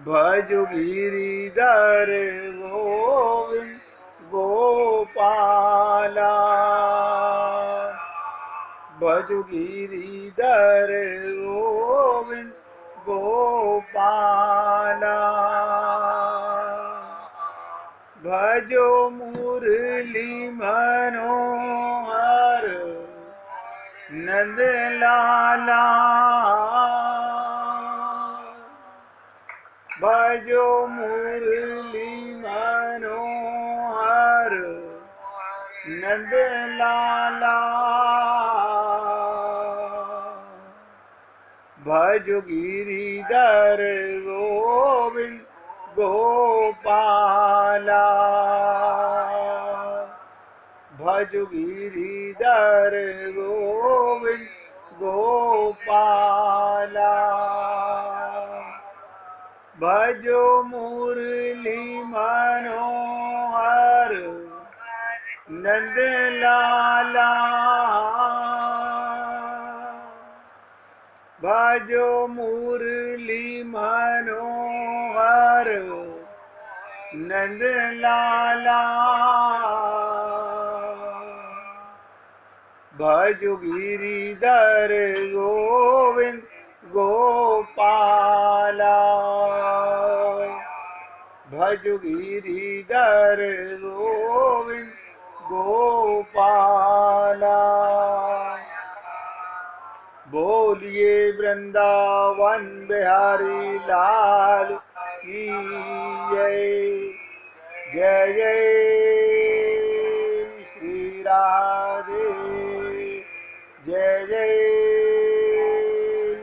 भजो गिरिधर गोविंद गोपाला। भजो गिरिधर गोविंद गोपाला। भजो मुरली मनोहर नंद लाला। भजो मुरली मनोहर नंद लाला। भजो गिरिधर गोविंद गोपाला। भजो गिरिधर गोविंद गोपाला। भजो मुरली मनोहर नंद लाला। भजो मुरली मनोहर नंद लाला। भजो गिरिधर गोविंद गोपाला। भजो गिरिधर गोविंद गोपाला। बोलिए वृंदावन बिहारी लाल की जय। जय जय श्री राधे। जय जय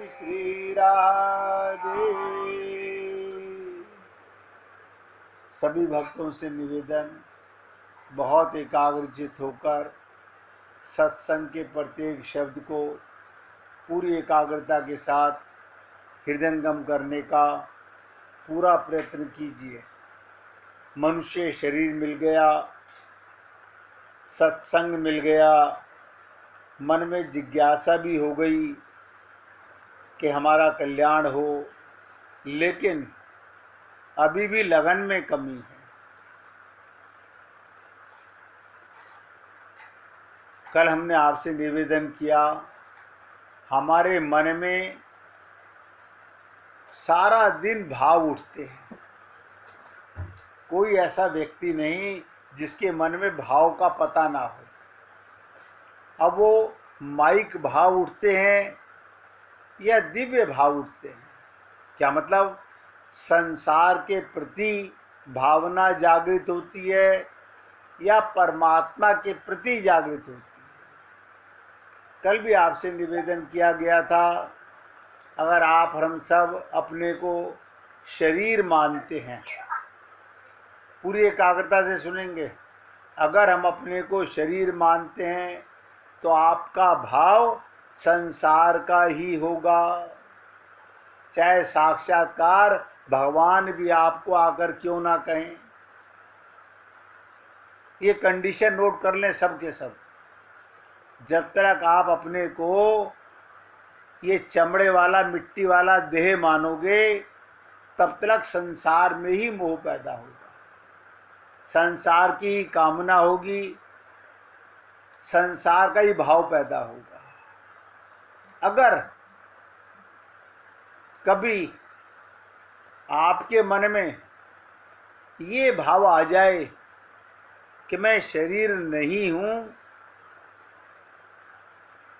श्री राधे। सभी भक्तों से निवेदन, बहुत एकाग्रचित होकर सत्संग के प्रत्येक शब्द को पूरी एकाग्रता के साथ हृदयंगम करने का पूरा प्रयत्न कीजिए। मनुष्य शरीर मिल गया, सत्संग मिल गया, मन में जिज्ञासा भी हो गई कि हमारा कल्याण हो, लेकिन अभी भी लगन में कमी है। कल हमने आपसे निवेदन किया, हमारे मन में सारा दिन भाव उठते हैं। कोई ऐसा व्यक्ति नहीं जिसके मन में भाव का पता ना हो। अब वो माइक भाव उठते हैं या दिव्य भाव उठते हैं, क्या मतलब संसार के प्रति भावना जागृत होती है या परमात्मा के प्रति जागृत होती है। कल भी आपसे निवेदन किया गया था, अगर आप हम सब अपने को शरीर मानते हैं, पूरी एकाग्रता से सुनेंगे, अगर हम अपने को शरीर मानते हैं तो आपका भाव संसार का ही होगा। चाहे साक्षात्कार भगवान भी आपको आकर क्यों ना कहें। ये कंडीशन नोट कर लें सब के सब। जब तक आप अपने को ये चमड़े वाला मिट्टी वाला देह मानोगे, तब तक संसार में ही मोह पैदा होगा, संसार की ही कामना होगी, संसार का ही भाव पैदा होगा। अगर कभी आपके मन में ये भाव आ जाए कि मैं शरीर नहीं हूं,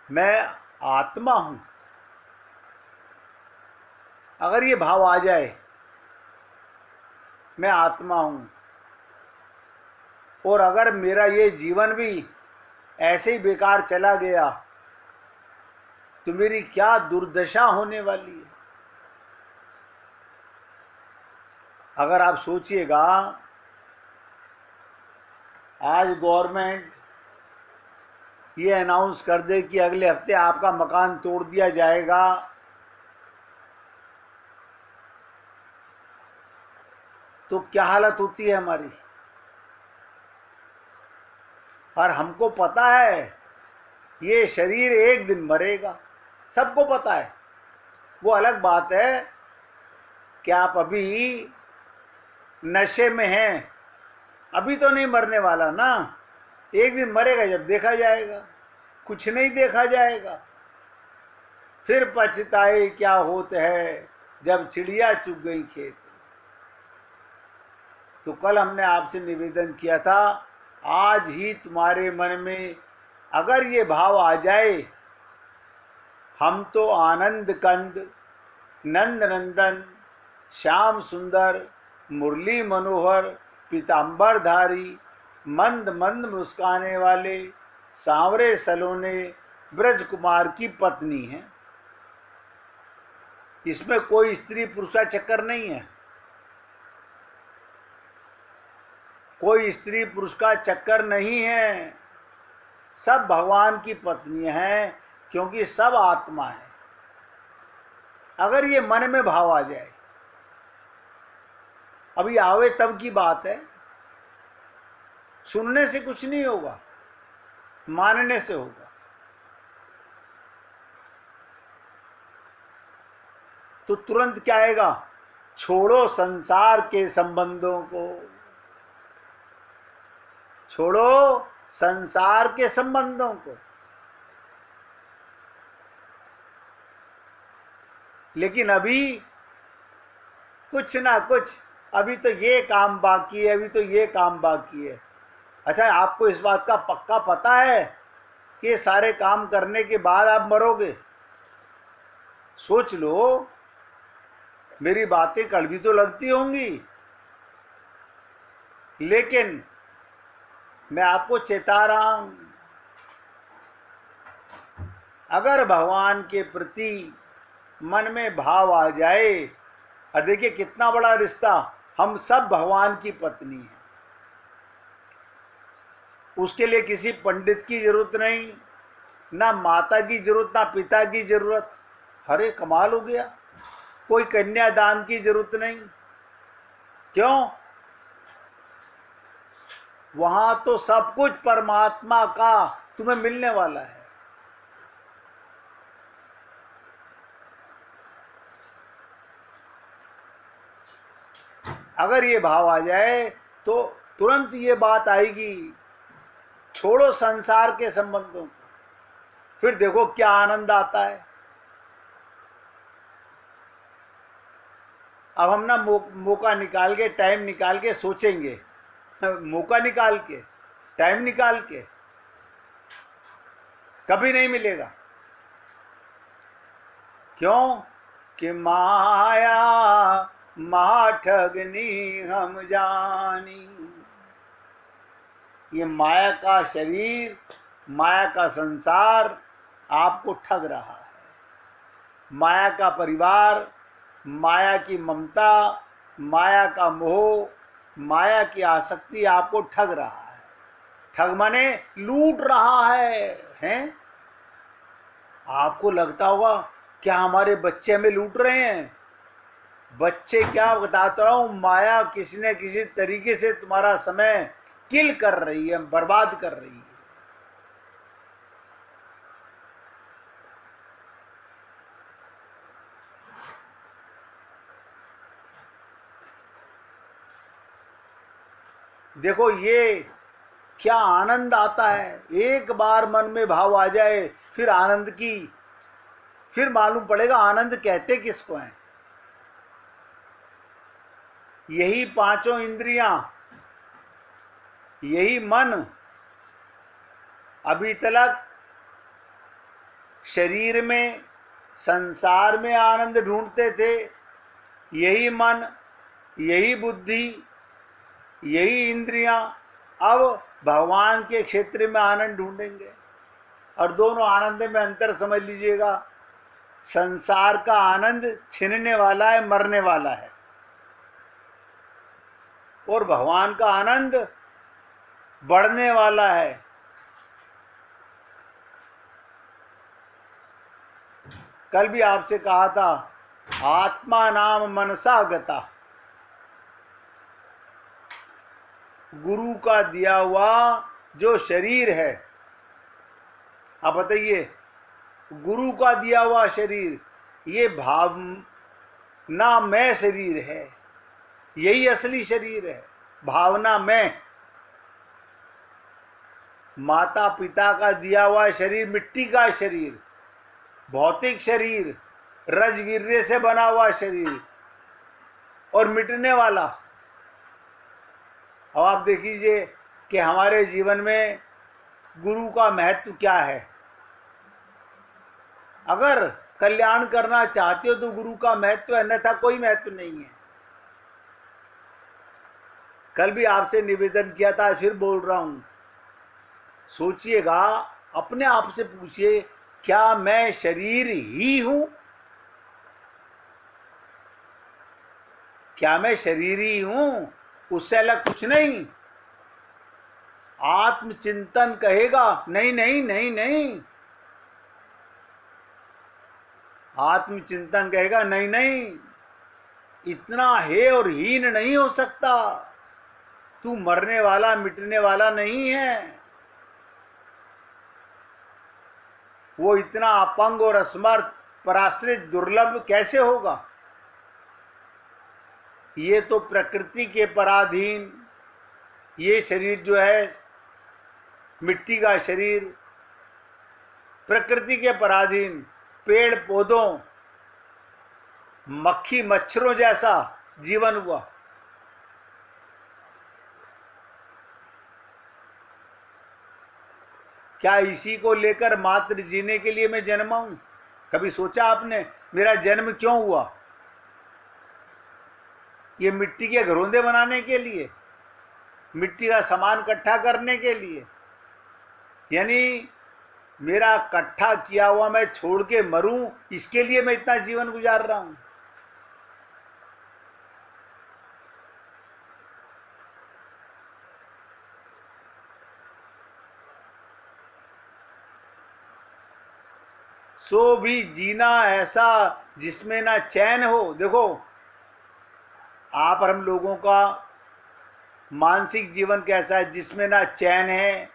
मैं आत्मा हूं, अगर ये भाव आ जाए मैं आत्मा हूं, और अगर मेरा ये जीवन भी ऐसे ही बेकार चला गया तो मेरी क्या दुर्दशा होने वाली है। अगर आप सोचिएगा, आज गवर्नमेंट ये अनाउंस कर दे कि अगले हफ्ते आपका मकान तोड़ दिया जाएगा, तो क्या हालत होती है हमारी। और हमको पता है ये शरीर एक दिन मरेगा, सबको पता है। वो अलग बात है क्या आप अभी नशे में हैं? अभी तो नहीं मरने वाला ना, एक दिन मरेगा जब देखा जाएगा, कुछ नहीं देखा जाएगा। फिर पछताए क्या होते है जब चिड़िया चुग गई खेत। तो कल हमने आपसे निवेदन किया था, आज ही तुम्हारे मन में अगर ये भाव आ जाए, हम तो आनंद कंद, नंद नंदन, श्याम सुंदर, मुरली मनोहर, पीताम्बरधारी, मंद मंद मुस्काने वाले, सांवरे सलोने ब्रज कुमार की पत्नी है। इसमें कोई स्त्री पुरुष का चक्कर नहीं है, कोई स्त्री पुरुष का चक्कर नहीं है, सब भगवान की पत्नी हैं, क्योंकि सब आत्मा है। अगर ये मन में भाव आ जाए, अभी आवे तब की बात है, सुनने से कुछ नहीं होगा, मानने से होगा। तो तुरंत क्या आएगा? छोड़ो संसार के संबंधों को, छोड़ो संसार के संबंधों को। लेकिन अभी कुछ ना कुछ, अभी तो ये काम बाकी है, अभी तो ये काम बाकी है। अच्छा, आपको इस बात का पक्का पता है कि ये सारे काम करने के बाद आप मरोगे? सोच लो, मेरी बातें कड़वी तो लगती होंगी, लेकिन मैं आपको चेता रहा हूं, अगर भगवान के प्रति मन में भाव आ जाए, और देखिए कितना बड़ा रिश्ता, हम सब भगवान की पत्नी हैं। उसके लिए किसी पंडित की जरूरत नहीं, ना माता की जरूरत, ना पिता की जरूरत। अरे कमाल हो गया, कोई कन्यादान की जरूरत नहीं। क्यों? वहां तो सब कुछ परमात्मा का तुम्हें मिलने वाला है। अगर ये भाव आ जाए तो तुरंत ये बात आएगी, छोड़ो संसार के संबंधों को। फिर देखो क्या आनंद आता है। अब हम ना मौका निकाल के, टाइम निकाल के सोचेंगे, मौका निकाल के, टाइम निकाल के, कभी नहीं मिलेगा। क्यों? कि माया ठगनी हम जानी। ये माया का शरीर, माया का संसार आपको ठग रहा है। माया का परिवार, माया की ममता, माया का मोह, माया की आसक्ति आपको ठग रहा है। ठग माने लूट रहा है, हैं? आपको लगता होगा क्या हमारे बच्चे हमें लूट रहे हैं? बच्चे क्या, बताता रहा हूं, माया किसी न किसी तरीके से तुम्हारा समय किल कर रही है, बर्बाद कर रही है। देखो ये क्या आनंद आता है, एक बार मन में भाव आ जाए, फिर आनंद की, फिर मालूम पड़ेगा आनंद कहते किसको हैं। यही पांचों इंद्रियां, यही मन अभी तक शरीर में, संसार में आनंद ढूंढते थे। यही मन, यही बुद्धि, यही इंद्रियां अब भगवान के क्षेत्र में आनंद ढूंढेंगे। और दोनों आनंद में अंतर समझ लीजिएगा। संसार का आनंद छिनने वाला है, मरने वाला है, और भगवान का आनंद बढ़ने वाला है। कल भी आपसे कहा था, आत्मा नाम मनसा गता। गुरु का दिया हुआ जो शरीर है, आप बताइए, गुरु का दिया हुआ शरीर, ये भाव ना मैं शरीर है, यही असली शरीर है। भावना में माता पिता का दिया हुआ शरीर मिट्टी का शरीर, भौतिक शरीर, रजवीर्य से बना हुआ शरीर और मिटने वाला। अब आप देखिए कि हमारे जीवन में गुरु का महत्व क्या है। अगर कल्याण करना चाहते हो तो गुरु का महत्व है, अन्यथा कोई महत्व नहीं है। कल भी आपसे निवेदन किया था, फिर बोल रहा हूं, सोचिएगा, अपने आप से पूछिए, क्या मैं शरीर ही हूं? क्या मैं शरीर ही हूं? उससे अलग कुछ नहीं। आत्मचिंतन कहेगा नहीं नहीं नहीं नहीं, आत्मचिंतन कहेगा नहीं नहीं, इतना है और हीन नहीं हो सकता। तू मरने वाला मिटने वाला नहीं है। वो इतना अपंग और असमर्थ पराश्रित दुर्लभ कैसे होगा? ये तो प्रकृति के पराधीन, ये शरीर जो है मिट्टी का शरीर, प्रकृति के पराधीन, पेड़ पौधों मक्खी मच्छरों जैसा जीवन हुआ। क्या इसी को लेकर मात्र जीने के लिए मैं जन्मा हूं? कभी सोचा आपने मेरा जन्म क्यों हुआ? ये मिट्टी के घरौंदे बनाने के लिए, मिट्टी का सामान इकट्ठा करने के लिए? यानी मेरा इकट्ठा किया हुआ मैं छोड़ के मरूं, इसके लिए मैं इतना जीवन गुजार रहा हूं? सो भी जीना ऐसा जिसमें ना चैन हो। देखो, आप और हम लोगों का मानसिक जीवन कैसा है, जिसमें ना चैन है,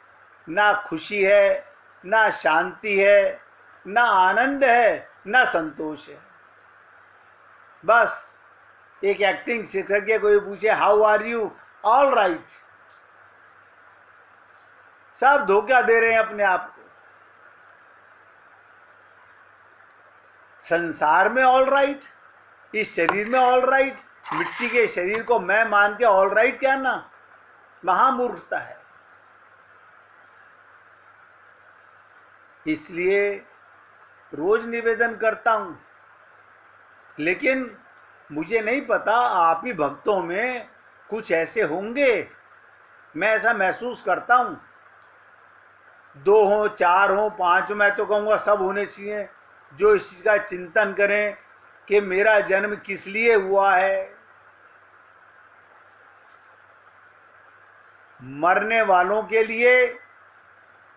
ना खुशी है, ना शांति है, ना आनंद है, ना संतोष है। बस एक एक्टिंग शिक्षक के कोई पूछे how are you, all right. सब धोखा दे रहे हैं अपने आप को। संसार में ऑल राइट, इस शरीर में ऑल राइट, मिट्टी के शरीर को मैं मान के ऑल राइट कहना महामूर्खता है। इसलिए रोज निवेदन करता हूं, लेकिन मुझे नहीं पता आप ही भक्तों में कुछ ऐसे होंगे। मैं ऐसा महसूस करता हूं, 2 हो 4 हो 5 हो, मैं तो कहूँगा सब होने चाहिए, जो इस चीज का चिंतन करें कि मेरा जन्म किस लिए हुआ है। मरने वालों के लिए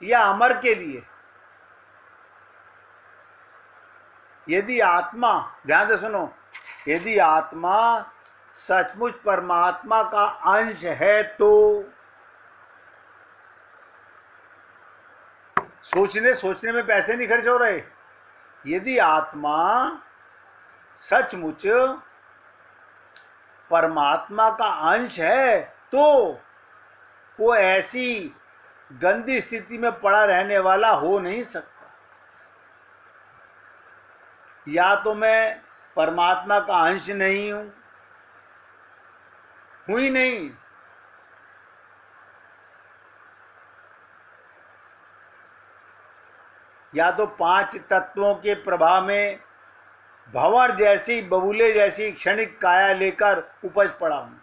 या अमर के लिए? यदि आत्मा, ध्यान से सुनो, यदि आत्मा सचमुच परमात्मा का अंश है तो सोचने में पैसे नहीं खर्च हो रहे। यदि आत्मा सचमुच परमात्मा का अंश है तो वो ऐसी गंदी स्थिति में पड़ा रहने वाला हो नहीं सकता। या तो मैं परमात्मा का अंश नहीं हूं, हूं ही नहीं, या तो 5 तत्वों के प्रभाव में भंवर जैसी, बबूले जैसी क्षणिक काया लेकर उपज पड़ा हूं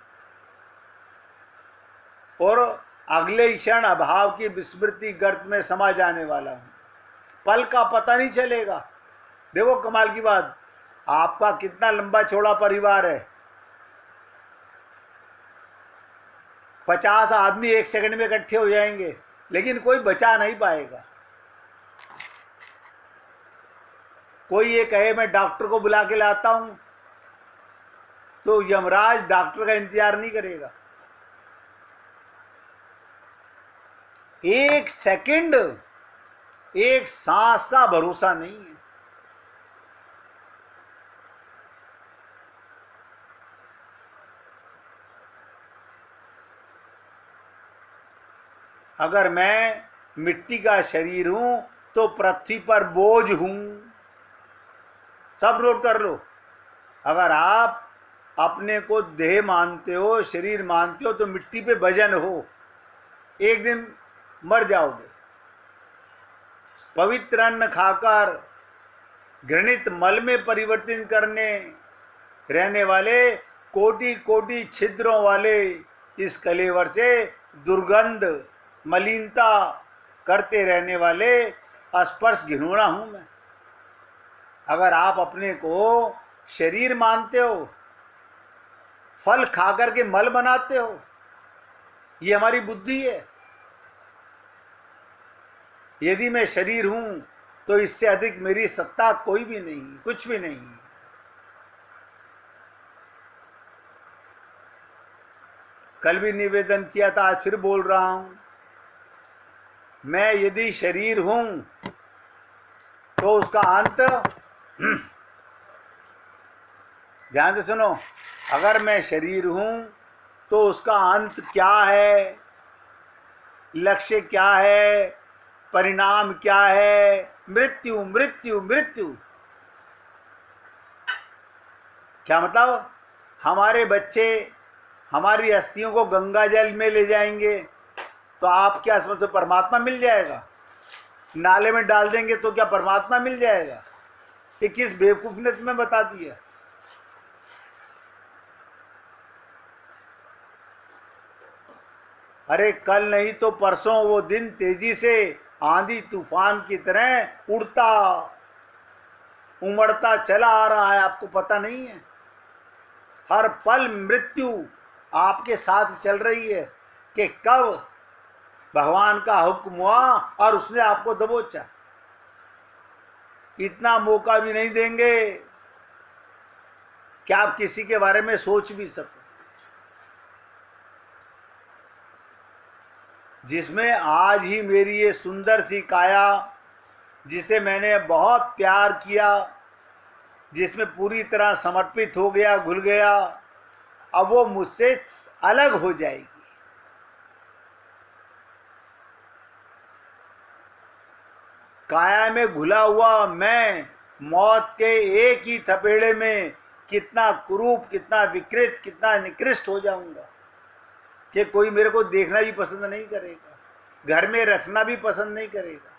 और अगले क्षण अभाव की विस्मृति गर्त में समा जाने वाला हूं। पल का पता नहीं चलेगा। देखो कमाल की बात, आपका कितना लंबा चौड़ा परिवार है, 50 आदमी 1 सेकंड में इकट्ठे हो जाएंगे, लेकिन कोई बचा नहीं पाएगा। कोई ये कहे मैं डॉक्टर को बुला के लाता हूं, तो यमराज डॉक्टर का इंतजार नहीं करेगा। 1 सेकंड, 1 सांस का भरोसा नहीं है। अगर मैं मिट्टी का शरीर हूं तो पृथ्वी पर बोझ हूं। सब नोट कर लो। अगर आप अपने को देह मानते हो, शरीर मानते हो, तो मिट्टी पे वजन हो, एक दिन मर जाओगे। पवित्र अन्न खाकर घृणित मल में परिवर्तित करने रहने वाले कोटि कोटि छिद्रों वाले इस कलेवर से दुर्गंध मलिनता करते रहने वाले स्पर्श घिनौना हूं मैं। अगर आप अपने को शरीर मानते हो, फल खाकर के मल बनाते हो, ये हमारी बुद्धि है। यदि मैं शरीर हूं तो इससे अधिक मेरी सत्ता कोई भी नहीं, कुछ भी नहीं। कल भी निवेदन किया था, आज फिर बोल रहा हूं। मैं यदि शरीर हूं तो उसका अंत, ध्यान से सुनो, अगर मैं शरीर हूं तो उसका अंत क्या है, लक्ष्य क्या है, परिणाम क्या है? मृत्यु, मृत्यु, मृत्यु। क्या मतलब? हमारे बच्चे हमारी अस्थियों को गंगा जल में ले जाएंगे तो आप क्या समझते, परमात्मा मिल जाएगा? नाले में डाल देंगे तो क्या परमात्मा मिल जाएगा? ये किस बेवकूफ ने तुम्हें बता दिया? अरे कल नहीं तो परसों वो दिन तेजी से आंधी तूफान की तरह उड़ता उमड़ता चला आ रहा है, आपको पता नहीं है? हर पल मृत्यु आपके साथ चल रही है कि कब भगवान का हुक्म हुआ और उसने आपको दबोचा। इतना मौका भी नहीं देंगे कि आप किसी के बारे में सोच भी सको। जिसमें आज ही मेरी ये सुंदर सी काया, जिसे मैंने बहुत प्यार किया, जिसमें पूरी तरह समर्पित हो गया, घुल गया, अब वो मुझसे अलग हो जाएगी। काया में घुला हुआ मैं मौत के एक ही थपेड़े में कितना कुरूप, कितना विकृत, कितना निकृष्ट हो जाऊंगा कि कोई मेरे को देखना भी पसंद नहीं करेगा, घर में रखना भी पसंद नहीं करेगा।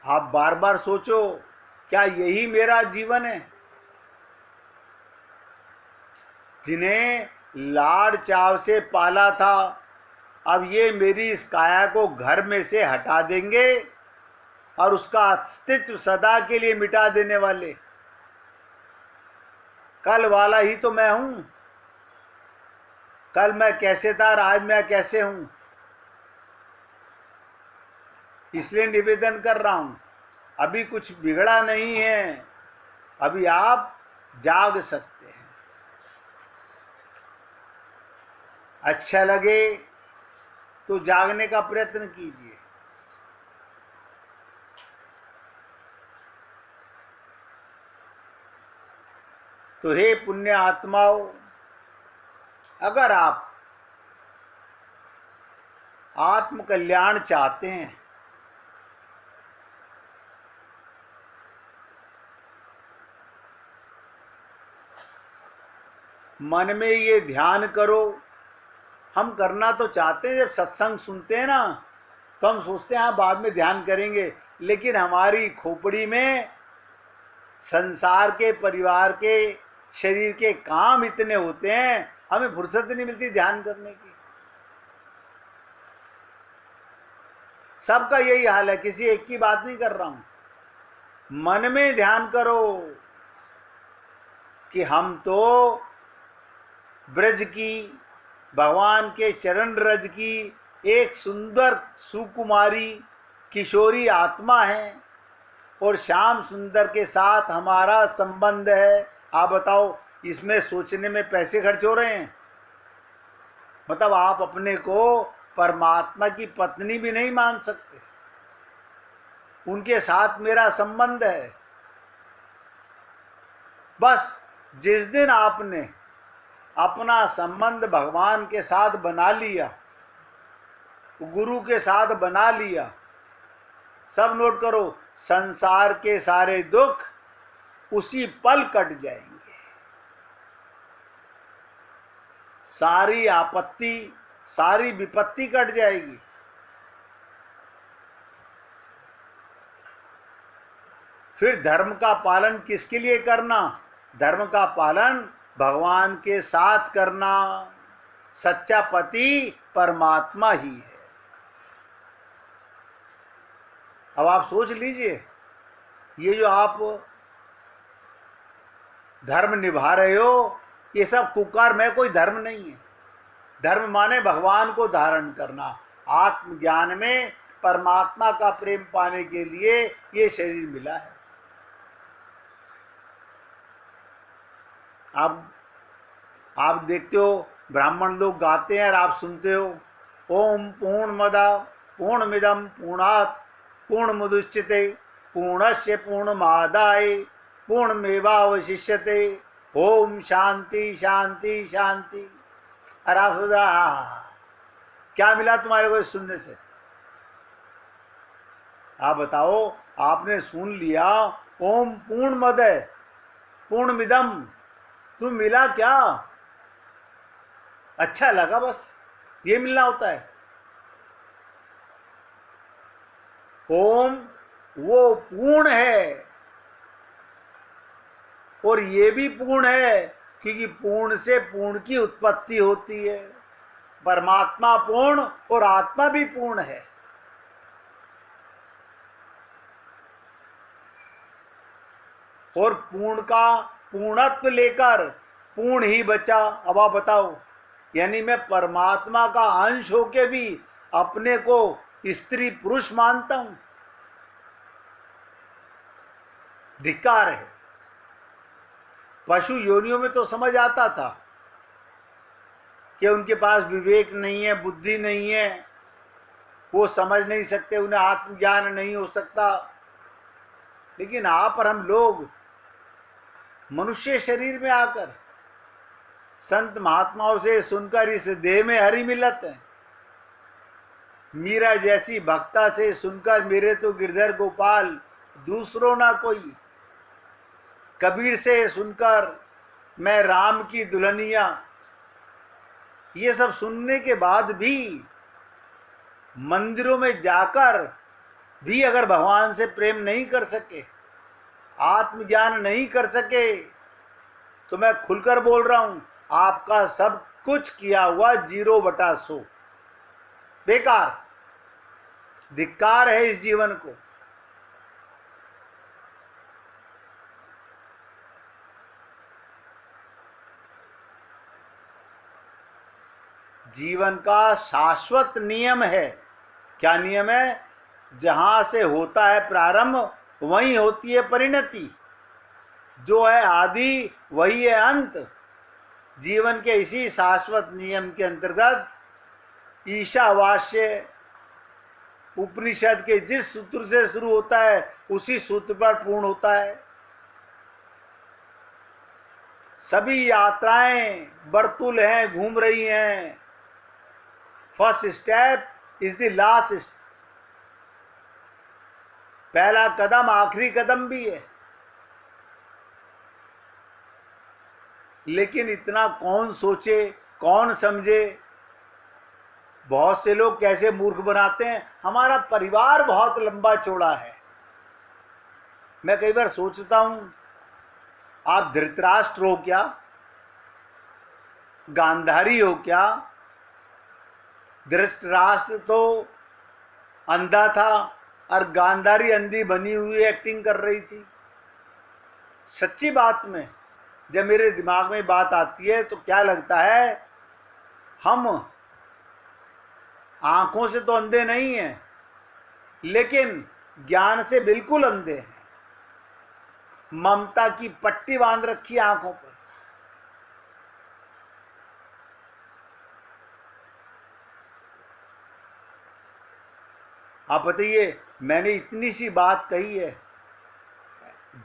आप बार बार सोचो, क्या यही मेरा जीवन है? जिन्हें लाड़ चाव से पाला था, अब ये मेरी इस काया को घर में से हटा देंगे और उसका अस्तित्व सदा के लिए मिटा देने वाले। कल वाला ही तो मैं हूं। कल मैं कैसे था और आज मैं कैसे हूं। इसलिए निवेदन कर रहा हूं, अभी कुछ बिगड़ा नहीं है, अभी आप जाग सकते हैं। अच्छा लगे तो जागने का प्रयत्न कीजिए। तो हे पुण्य आत्माओं, अगर आप आत्म कल्याण चाहते हैं, मन में ये ध्यान करो। हम करना तो चाहते हैं, जब सत्संग सुनते हैं ना तो हम सोचते हैं हाँ बाद में ध्यान करेंगे, लेकिन हमारी खोपड़ी में संसार के, परिवार के, शरीर के काम इतने होते हैं, हमें फुर्सत नहीं मिलती ध्यान करने की। सबका यही हाल है, किसी एक की बात नहीं कर रहा हूं। मन में ध्यान करो कि हम तो ब्रज की, भगवान के चरण रज की एक सुंदर सुकुमारी किशोरी आत्मा है और श्याम सुंदर के साथ हमारा संबंध है। आप बताओ, इसमें सोचने में पैसे खर्च हो रहे हैं? मतलब आप अपने को परमात्मा की पत्नी भी नहीं मान सकते। उनके साथ मेरा संबंध है। बस जिस दिन आपने अपना संबंध भगवान के साथ बना लिया, गुरु के साथ बना लिया, सब नोट करो, संसार के सारे दुख उसी पल कट जाएंगे। सारी आपत्ति, सारी विपत्ति कट जाएगी। फिर धर्म का पालन किसके लिए करना? धर्म का पालन भगवान के साथ करना। सच्चा पति परमात्मा ही है। अब आप सोच लीजिए, ये जो आप धर्म निभा रहे हो, ये सब कुकार में कोई धर्म नहीं है। धर्म माने भगवान को धारण करना। आत्मज्ञान में परमात्मा का प्रेम पाने के लिए ये शरीर मिला है। अब आप देखते हो ब्राह्मण लोग गाते हैं और आप सुनते हो, ओम पूर्णमदा पूर्णमिदं पूर्णात् पूर्णमुदच्यते पूर्णस्य पूर्णमादाय पूर्णमेवावशिष्यते ओम शांति शांति शांति। और आप सोचा क्या मिला तुम्हारे को सुनने से? आप बताओ, आपने सुन लिया ओम पूर्णमदः पूर्णमिदं, तुम मिला क्या? अच्छा लगा, बस ये मिलना होता है। ओम वो पूर्ण है और ये भी पूर्ण है, क्योंकि पूर्ण से पूर्ण की उत्पत्ति होती है। परमात्मा पूर्ण और आत्मा भी पूर्ण है। और पूर्ण का पूर्णत्व लेकर पूर्ण ही बचा। अब आप बताओ, यानी मैं परमात्मा का अंश होके भी अपने को स्त्री पुरुष मानता हूं? धिक्कार है। पशु योनियों में तो समझ आता था कि उनके पास विवेक नहीं है, बुद्धि नहीं है, वो समझ नहीं सकते, उन्हें आत्मज्ञान नहीं हो सकता। लेकिन आप और हम लोग मनुष्य शरीर में आकर संत महात्माओं से सुनकर इस देह में हरि मिलत है। मीरा जैसी भक्ता से सुनकर मेरे तो गिरधर गोपाल दूसरों ना कोई। कबीर से सुनकर मैं राम की दुल्हनिया। ये सब सुनने के बाद भी मंदिरों में जाकर भी अगर भगवान से प्रेम नहीं कर सके, आत्मज्ञान नहीं कर सके, तो मैं खुलकर बोल रहा हूं, आपका सब कुछ किया हुआ 0/100 बेकार। धिक्कार है इस जीवन को। जीवन का शाश्वत नियम है। क्या नियम है? जहां से होता है प्रारंभ, वहीं होती है परिणति। जो है आदि, वही है अंत। जीवन के इसी शाश्वत नियम के अंतर्गत ईशावास्य उपनिषद के जिस सूत्र से शुरू होता है, उसी सूत्र पर पूर्ण होता है। सभी यात्राएं बर्तुल हैं, घूम रही हैं। First step is the last. पहला कदम आखिरी कदम भी है। लेकिन इतना कौन सोचे, कौन समझे? बहुत से लोग कैसे मूर्ख बनाते हैं। हमारा परिवार बहुत लंबा चौड़ा है। मैं कई बार सोचता हूं, आप धृतराष्ट्र हो क्या? गांधारी हो क्या? धृतराष्ट्र तो अंधा था और गांधारी अंधी बनी हुई एक्टिंग कर रही थी। सच्ची बात में जब मेरे दिमाग में बात आती है तो क्या लगता है, हम आंखों से तो अंधे नहीं हैं, लेकिन ज्ञान से बिल्कुल अंधे हैं। ममता की पट्टी बांध रखी है आंखों पर। आप बताइए, मैंने इतनी सी बात कही है,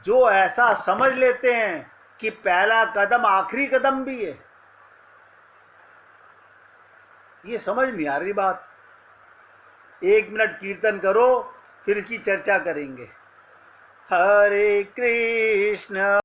जो ऐसा समझ लेते हैं कि पहला कदम आखिरी कदम भी है, ये समझ नहीं आ रही बात। 1 मिनट कीर्तन करो, फिर इसकी चर्चा करेंगे। हरे कृष्ण